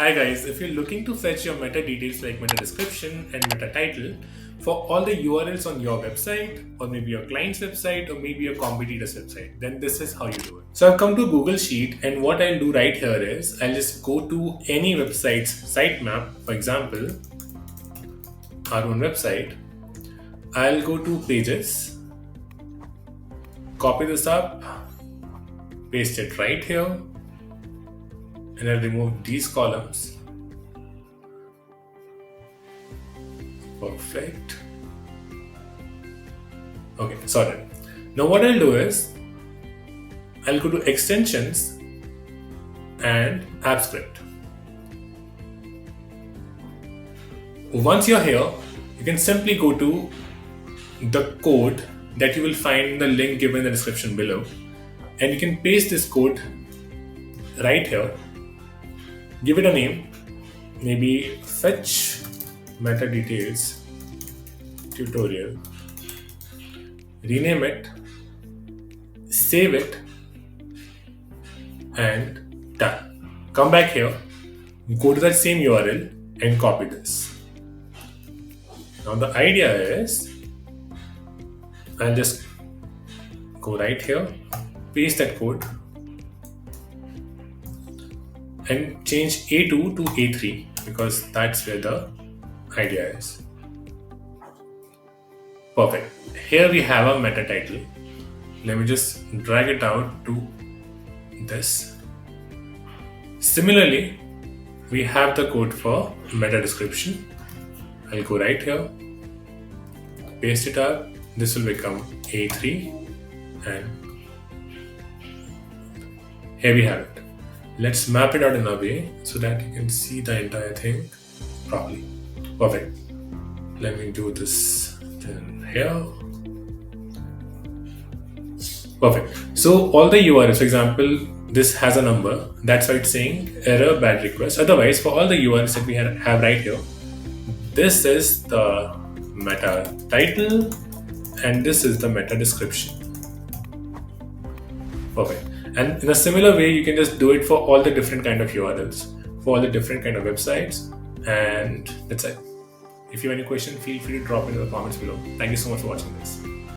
Hi guys, if you're looking to fetch your meta details like meta description and meta title for all the URLs on your website or maybe your client's website or maybe your competitor's website, then this is how you do it. So I've come to Google Sheet and what I'll do right here is I'll just go to any website's sitemap, for example, our own website. I'll go to pages, copy this up, paste it right here, and I'll remove these columns. Perfect. Okay, sorted. Now what I'll do is I'll go to extensions and app script. Once you're here, you can simply go to the code that you will find in the link given in the description below, and you can paste this code right here. Give it a name, maybe fetch meta details tutorial, rename it, save it, and done. Come back here, go to that same URL and copy this. Now the idea is I'll just go right here, paste that code, and change A2 to A3 because that's where the idea is. Perfect. Here we have a meta title. Let me just drag it out to this. Similarly, we have the code for meta description. I'll go right here, paste it up. This will become A3 and here we have it. Let's map it out in a way so that you can see the entire thing properly. Perfect. Let me do this then here. Perfect. So all the URLs, for example, this has a number. That's why it's saying error bad request. Otherwise, for all the URLs that we have right here, this is the meta title and this is the meta description. Perfect. And in a similar way, you can just do it for all the different kind of URLs, for all the different kind of websites, and that's it. If you have any question, feel free to drop it in the comments below. Thank you so much for watching this.